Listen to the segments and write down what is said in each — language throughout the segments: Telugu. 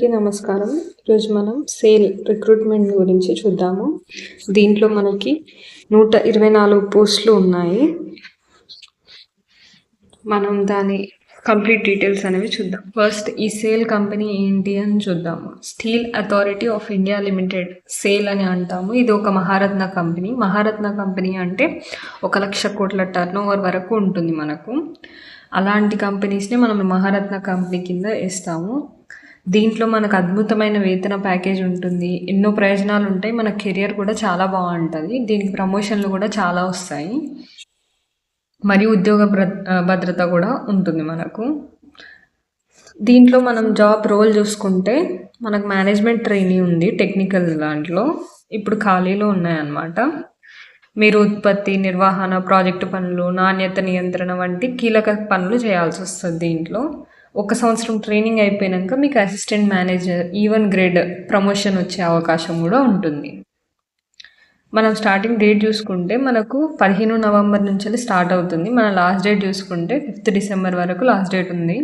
అందరికీ నమస్కారం. ఈరోజు మనం సేల్ రిక్రూట్మెంట్ గురించి చూద్దాము. దీంట్లో మనకి 124 పోస్టులు ఉన్నాయి. మనం దాని కంప్లీట్ డీటెయిల్స్ అనేవి చూద్దాం. ఫస్ట్ ఈ సేల్ కంపెనీ ఏంటి అని చూద్దాము. Steel authority of India limited sale అని అంటాము. ఇది ఒక మహారత్న కంపెనీ. మహారత్న కంపెనీ అంటే 1,00,000 కోట్ల టర్న్ ఓవర్ వరకు ఉంటుంది మనకు. అలాంటి కంపెనీస్ని మనం మహారత్న కంపెనీ కింద వేస్తాము. దీంట్లో మనకు అద్భుతమైన వేతన ప్యాకేజ్ ఉంటుంది, ఎన్నో ప్రయోజనాలు ఉంటాయి, మన కెరియర్ కూడా చాలా బాగుంటుంది, దీనికి ప్రమోషన్లు కూడా చాలా వస్తాయి, మరియు ఉద్యోగ భద్రత కూడా ఉంటుంది మనకు. దీంట్లో మనం జాబ్ రోల్ చూసుకుంటే మనకు మేనేజ్మెంట్ ట్రైనింగ్ ఉంది, టెక్నికల్ దాంట్లో ఇప్పుడు ఖాళీలో ఉన్నాయన్నమాట. మీరు ఉత్పత్తి, నిర్వహణ, ప్రాజెక్టు పనులు, నాణ్యత నియంత్రణ వంటి కీలక పనులు చేయాల్సి వస్తుంది. దీంట్లో 1 సంవత్సరం ట్రైనింగ్ అయిపోయాక మీకు assistant manager even grade promotion వచ్చే అవకాశం కూడా ఉంటుంది. మనం స్టార్టింగ్ డేట్ చూసుకుంటే మనకు 15 నవంబర్ నుంచి స్టార్ట్ అవుతుంది. మన లాస్ట్ డేట్ చూసుకుంటే 5 డిసెంబర్ వరకు లాస్ట్ డేట్ ఉంది.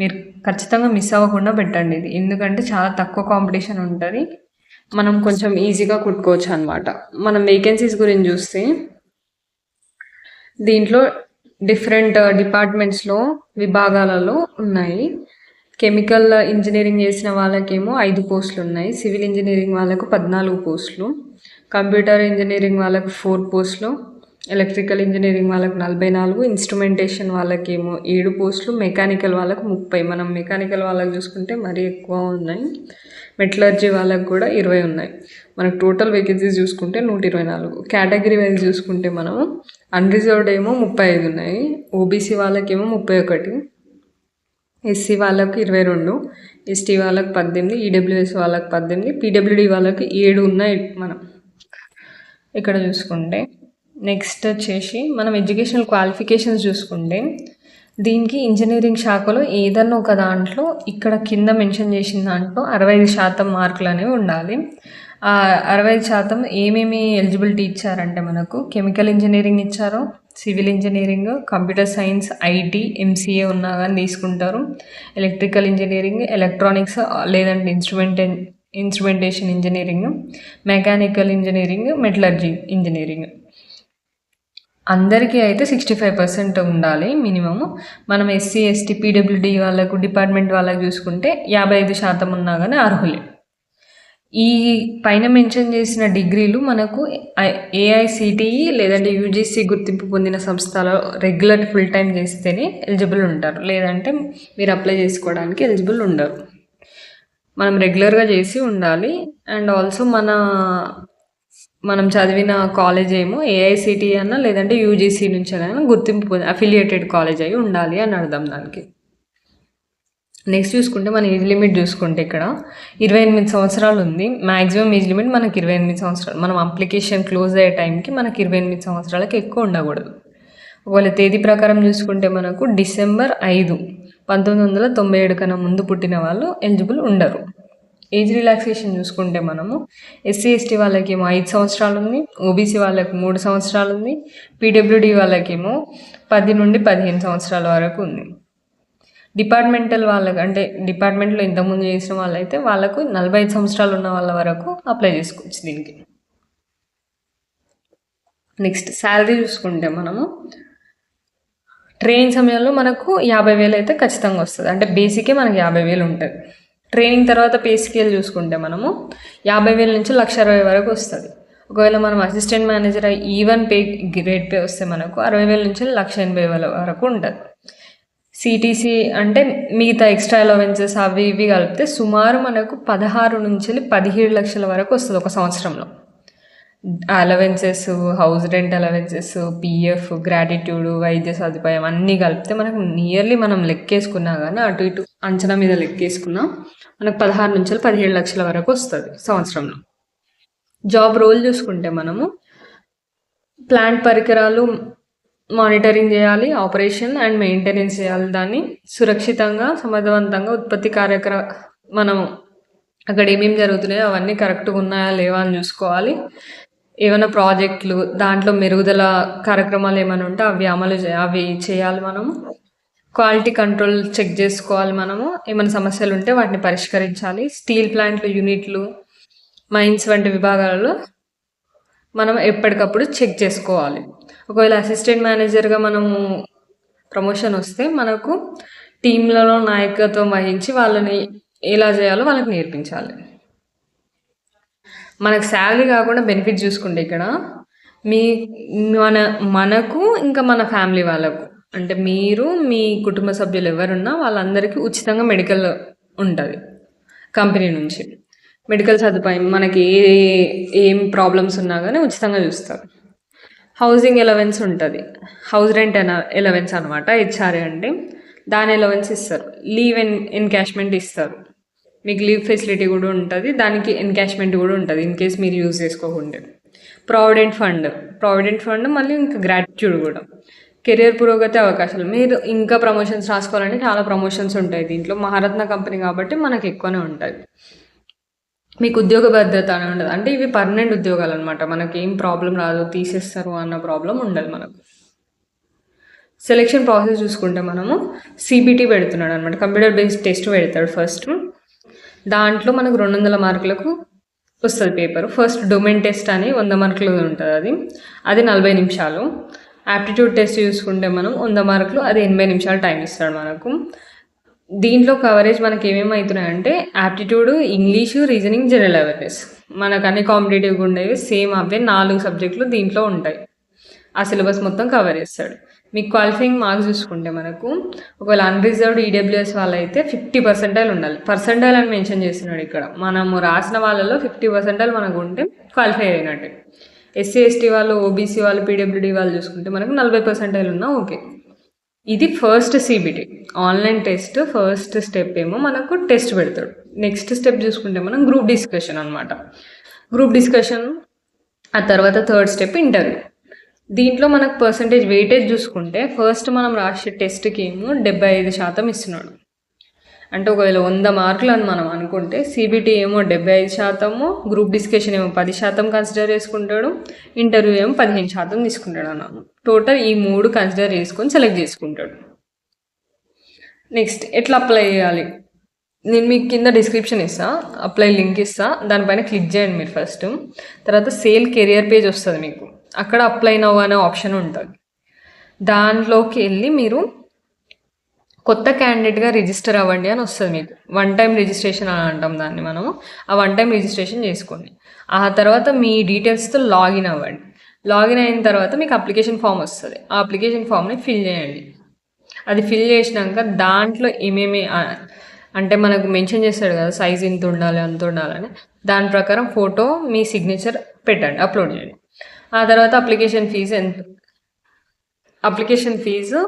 మీరు ఖచ్చితంగా మిస్ అవ్వకుండా పెట్టండి ఇది, ఎందుకంటే చాలా తక్కువ కాంపిటీషన్ ఉంటుంది, మనం కొంచెం ఈజీగా కుట్టుకోవచ్చు అనమాట. మనం వేకెన్సీస్ గురించి చూస్తే దీంట్లో డిఫరెంట్ డిపార్ట్మెంట్స్లో విభాగాలలో ఉన్నాయి. కెమికల్ ఇంజనీరింగ్ చేసిన వాళ్ళకేమో 5 పోస్టులు ఉన్నాయి, సివిల్ ఇంజనీరింగ్ వాళ్ళకు 14 పోస్టులు, కంప్యూటర్ ఇంజనీరింగ్ వాళ్ళకు 4 పోస్టులు, ఎలక్ట్రికల్ ఇంజనీరింగ్ వాళ్ళకు 44, ఇన్స్ట్రుమెంటేషన్ వాళ్ళకేమో 7 పోస్టులు, మెకానికల్ వాళ్ళకు 30. మనం మెకానికల్ వాళ్ళకి చూసుకుంటే మరీ ఎక్కువ ఉన్నాయి. మెటలర్జీ వాళ్ళకు కూడా 20 ఉన్నాయి. మనకు టోటల్ వేకెన్సీస్ చూసుకుంటే 124. కేటగిరీ వైజ్ చూసుకుంటే మనము అన్రిజర్వ్డ్ ఏమో 35 ఉన్నాయి, ఓబీసీ వాళ్ళకేమో 31, ఎస్సీ వాళ్ళకు 22, ఎస్టీ వాళ్ళకు 18, ఈడబ్ల్యూఎస్ వాళ్ళకు 18, పీడబ్ల్యూడి వాళ్ళకి 7 ఉన్నాయి. మనం ఇక్కడ చూసుకుంటే నెక్స్ట్ వచ్చేసి మనం ఎడ్యుకేషనల్ క్వాలిఫికేషన్స్ చూసుకుంటే దీనికి ఇంజనీరింగ్ శాఖలో ఏదన్నా ఒక దాంట్లో ఇక్కడ కింద మెన్షన్ చేసిన దాంట్లో 65% మార్కులు అనేవి ఉండాలి. 65% ఏమేమి ఎలిజిబిలిటీ ఇచ్చారంటే మనకు కెమికల్ ఇంజనీరింగ్ ఇచ్చారు, civil engineering, computer science, IT, MCA ఉన్నా కానీ తీసుకుంటారు, ఎలక్ట్రికల్ ఇంజనీరింగ్, ఎలక్ట్రానిక్స్ లేదంటే instrumentation engineering, mechanical engineering, metallurgy engineering. అందరికీ అయితే 65% ఉండాలి మినిమము. మనం ఎస్సీ, ఎస్టీ, పీడబ్ల్యూడి వాళ్ళకు, డిపార్ట్మెంట్ వాళ్ళకు చూసుకుంటే 55% ఉన్నా కానీ అర్హులే. ఈ పైన మెన్షన్ చేసిన డిగ్రీలు మనకు ఏఐసిటిఈ లేదంటే యూజీసీ గుర్తింపు పొందిన సంస్థలో రెగ్యులర్ ఫుల్ టైం చేస్తేనే ఎలిజిబుల్ ఉంటారు, లేదంటే మీరు అప్లై చేసుకోవడానికి ఎలిజిబుల్ ఉండరు. మనం రెగ్యులర్గా చేసి ఉండాలి. అండ్ ఆల్సో మనం చదివిన కాలేజ్ ఏమో ఏఐసిటి అన్న లేదంటే యూజీసీ నుంచి అయినా గుర్తింపు అఫిలియేటెడ్ కాలేజ్ అయి ఉండాలి అని అర్థం దానికి. నెక్స్ట్ చూసుకుంటే మన ఏజ్ లిమిట్ చూసుకుంటే ఇక్కడ 28 సంవత్సరాలు ఉంది. మ్యాక్సిమం ఏజ్ లిమిట్ మనకి 28 సంవత్సరాలు. మనం అప్లికేషన్ క్లోజ్ అయ్యే టైంకి మనకి 28 సంవత్సరాలకి ఎక్కువ ఉండకూడదు. ఒకవేళ తేదీ ప్రకారం చూసుకుంటే మనకు డిసెంబర్ 5, 1997 కన్నా ముందు పుట్టిన వాళ్ళు ఎలిజిబుల్ ఉండరు. ఏజ్ రిలాక్సేషన్ చూసుకుంటే మనము ఎస్సీ, ఎస్టీ వాళ్ళకేమో 5 సంవత్సరాలు ఉంది, ఓబీసీ వాళ్ళకి 3 సంవత్సరాలు ఉంది, పీడబ్ల్యూడి వాళ్ళకేమో 10 నుండి 15 సంవత్సరాల వరకు ఉంది. డిపార్ట్మెంటల్ వాళ్ళకి అంటే డిపార్ట్మెంట్లో ఇంతకుముందు చేసిన వాళ్ళైతే వాళ్ళకు 45 సంవత్సరాలు ఉన్న వాళ్ళ వరకు అప్లై చేసుకోవచ్చు దీనికి. నెక్స్ట్ శాలరీ చూసుకుంటే మనము ట్రైనింగ్ సమయంలో మనకు 50,000 అయితే ఖచ్చితంగా వస్తుంది, అంటే బేసికే మనకి 50,000 ఉంటుంది. ట్రైనింగ్ తర్వాత పే స్కేల్ చూసుకుంటే మనము 50,000 నుంచి 1,60,000 వరకు వస్తుంది. ఒకవేళ మనం assistant manager even pay grade pay వస్తే మనకు 60,000 నుంచి 1,80,000 వరకు ఉంటుంది. సిటీసీ అంటే మిగతా ఎక్స్ట్రా అలవెన్సెస్ అవి ఇవి కలిపితే సుమారు మనకు 16 నుంచి 17 లక్షల వరకు వస్తుంది ఒక సంవత్సరంలో. Allowances, house rent allowances, PF, gratitude, వైద్య సదుపాయం అన్నీ కలిపితే మనకు నియర్లీ మనం లెక్కేసుకున్నా కానీ అటు ఇటు అంచనా మీద లెక్కేసుకున్నా మనకు 16 నుంచి 17 లక్షల వరకు వస్తుంది సంవత్సరంలో. జాబ్ రోల్ చూసుకుంటే మనము ప్లాంట్ పరికరాలు మానిటరింగ్ చేయాలి, ఆపరేషన్ అండ్ మెయింటెనెన్స్ చేయాలి, దాన్ని సురక్షితంగా సమర్థవంతంగా ఉత్పత్తి మనం అక్కడ ఏమేమి జరుగుతున్నాయో అవన్నీ కరెక్ట్గా ఉన్నాయా లేవా అని చూసుకోవాలి. ఏమైనా ప్రాజెక్టులు దాంట్లో మెరుగుదల కార్యక్రమాలు ఏమైనా ఉంటే అవి చేయాలి మనము. క్వాలిటీ కంట్రోల్ చెక్ చేసుకోవాలి మనము. ఏమైనా సమస్యలు ఉంటే వాటిని పరిష్కరించాలి. స్టీల్ ప్లాంట్లు, యూనిట్లు, మైన్స్ వంటి విభాగాలలో మనం ఎప్పటికప్పుడు చెక్ చేసుకోవాలి. ఒకవేళ అసిస్టెంట్ మేనేజర్గా మనము ప్రమోషన్ వస్తే మనకు టీంలలో నాయకత్వం వహించి వాళ్ళని ఎలా చేయాలో వాళ్ళకి నేర్పించాలి. మనకు శాలరీ కాకుండా బెనిఫిట్ చూసుకుంటే ఇక్కడ మీ మనకు ఇంకా మన ఫ్యామిలీ వాళ్ళకు, అంటే మీరు మీ కుటుంబ సభ్యులు ఎవరున్నా వాళ్ళందరికీ ఉచితంగా మెడికల్ ఉంటుంది కంపెనీ నుంచి. మెడికల్ సదుపాయం మనకి ఏం ప్రాబ్లమ్స్ ఉన్నా కానీ ఉచితంగా చూస్తారు. హౌసింగ్ ఎలవెన్స్ ఉంటుంది, హౌస్ రెంట్ ఎలవెన్స్ అనమాట, హెచ్ఆర్ఏ అంటే. దాని ఎలవెన్స్ ఇస్తారు. లీవ్ ఎన్కాష్మెంట్ ఇస్తారు. మీకు లీవ్ ఫెసిలిటీ కూడా ఉంటుంది, దానికి ఎన్కాష్మెంట్ కూడా ఉంటుంది ఇన్ కేస్ మీరు యూజ్ చేసుకోకుండా. ప్రావిడెంట్ ఫండ్ మళ్ళీ ఇంకా గ్రాట్యుడ్ కూడా. కెరియర్ పురోగతి అవకాశాలు, మీరు ఇంకా ప్రమోషన్స్ రాసుకోవాలంటే చాలా ప్రమోషన్స్ ఉంటాయి దీంట్లో. మహారత్న కంపెనీ కాబట్టి మనకి ఎక్కువనే ఉంటాయి. మీకు ఉద్యోగ భద్రత అని ఉండదు, అంటే ఇవి పర్మనెంట్ ఉద్యోగాలు అనమాట. మనకి ఏం ప్రాబ్లం రాదు, తీసేస్తారు అన్న ప్రాబ్లం ఉండదు మనకు. సెలెక్షన్ ప్రాసెస్ చూసుకుంటే మనము సిబిటి పెడుతున్నాడు అనమాట, కంప్యూటర్ బేస్డ్ టెస్ట్ పెడతాడు ఫస్ట్. దాంట్లో మనకు 200 మార్కులకు వస్తుంది పేపర్. ఫస్ట్ డొమైన్ టెస్ట్ అని 100 మార్కులు ఉంటుంది, అది 40 నిమిషాలు. యాప్టిట్యూడ్ టెస్ట్ చూసుకుంటే మనం 100 మార్కులు, అది 80 నిమిషాలు టైం ఇస్తాడు మనకు. దీంట్లో కవరేజ్ మనకి ఏమేమి అవుతున్నాయంటే aptitude, English, reasoning, general awareness. మనకు అన్ని కాంపిటేటివ్గా ఉండేవి సేమ్ అవే 4 సబ్జెక్టులు దీంట్లో ఉంటాయి. ఆ సిలబస్ మొత్తం కవర్ చేస్తాడు. మీకు క్వాలిఫైయింగ్ మార్క్స్ చూసుకుంటే మనకు ఒకవేళ అన్రిజర్వ్డ్ ఈడబ్ల్యూఎస్ వాళ్ళైతే 50% ఉండాలి. పర్సెంటైల్ అని మెన్షన్ చేస్తున్నాడు ఇక్కడ. మనము రాసిన వాళ్ళలో 50% మనకు ఉంటే క్వాలిఫై అయినట్టే. ఎస్సీ ఎస్టీ వాళ్ళు, ఓబీసీ వాళ్ళు, పీడబ్ల్యూడీ వాళ్ళు చూసుకుంటే మనకు 40% ఉన్నా ఓకే. ఇది first CBT online test. First step ఏమో మనకు టెస్ట్ పెడతాడు. నెక్స్ట్ స్టెప్ చూసుకుంటే మనం గ్రూప్ డిస్కషన్ అనమాట. గ్రూప్ డిస్కషన్ ఆ తర్వాత థర్డ్ స్టెప్ ఇంటర్వ్యూ. దీంట్లో మనకు పర్సంటేజ్ వెయిటేజ్ చూసుకుంటే ఫస్ట్ మనం రాసే టెస్ట్కి ఏమో 75% ఇస్తున్నాడు. అంటే ఒకవేళ 100 మార్కులు అని మనం అనుకుంటే సిబిటి ఏమో 75%, గ్రూప్ డిస్కషన్ ఏమో 10% కన్సిడర్ చేసుకుంటాడు, ఇంటర్వ్యూ ఏమో 15% తీసుకుంటాడు అన్నాను. టోటల్ ఈ 3 కన్సిడర్ చేసుకొని సెలెక్ట్ చేసుకుంటాడు. నెక్స్ట్ ఎట్లా అప్లై చేయాలి, నేను మీకు కింద డిస్క్రిప్షన్ ఇస్తాను, అప్లై లింక్ ఇస్తాను, దానిపైన క్లిక్ చేయండి మీరు ఫస్ట్. తర్వాత సేల్ కెరియర్ పేజ్ వస్తుంది మీకు, అక్కడ అప్లై నౌ అనే ఆప్షన్ ఉంటుంది. దాంట్లోకి వెళ్ళి మీరు కొత్త క్యాండిడేట్గా రిజిస్టర్ అవ్వండి అని వస్తుంది మీకు. 1 టైం రిజిస్ట్రేషన్ అని అంటాం దాన్ని మనము. ఆ 1 టైం రిజిస్ట్రేషన్ చేసుకోండి. ఆ తర్వాత మీ డీటెయిల్స్తో లాగిన్ అవ్వండి. లాగిన్ అయిన తర్వాత మీకు అప్లికేషన్ ఫామ్ వస్తుంది. ఆ అప్లికేషన్ ఫామ్ని ఫిల్ చేయండి. అది ఫిల్ చేసినాక దాంట్లో ఏమేమి అంటే మనకు మెన్షన్ చేస్తాడు కదా, సైజ్ ఇంత ఉండాలి అంత ఉండాలని, దాని ప్రకారం ఫోటో, మీ సిగ్నేచర్ పెట్టండి, అప్లోడ్ చేయండి. ఆ తర్వాత అప్లికేషన్ ఫీజు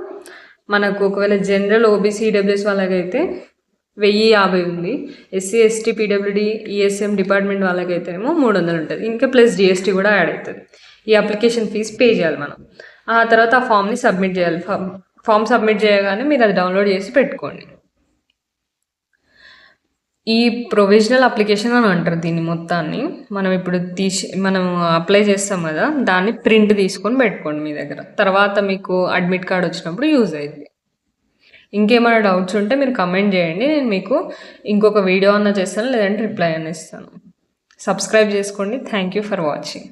మనకు ఒకవేళ జనరల్, ఓబీసీ, ఈడబ్ల్యూఎస్ వాళ్ళకైతే 1050 ఉంది. SC ST, PWD, ESM department వాళ్ళకైతేనేమో 300 ఉంటుంది. ఇంకా ప్లస్ జిఎస్టీ కూడా యాడ్ అవుతుంది. ఈ అప్లికేషన్ ఫీజు పే చేయాలి మనం. ఆ తర్వాత ఆ ఫామ్ని సబ్మిట్ చేయాలి. ఫామ్ సబ్మిట్ చేయగానే మీరు అది డౌన్లోడ్ చేసి పెట్టుకోండి. ఈ ప్రొవిజనల్ అప్లికేషన్ అని అంటారు దీన్ని మొత్తాన్ని. మనం ఇప్పుడు మనం అప్లై చేస్తాం కదా, దాన్ని ప్రింట్ తీసుకొని పెట్టుకోండి మీ దగ్గర. తర్వాత మీకు అడ్మిట్ కార్డ్ వచ్చినప్పుడు యూజ్ అయింది. ఇంకేమైనా డౌట్స్ ఉంటే మీరు కమెంట్ చేయండి, నేను మీకు ఇంకొక వీడియో అన్న చేస్తాను, లేదంటే రిప్లై అన్న ఇస్తాను. సబ్స్క్రైబ్ చేసుకోండి. Thank you for watching.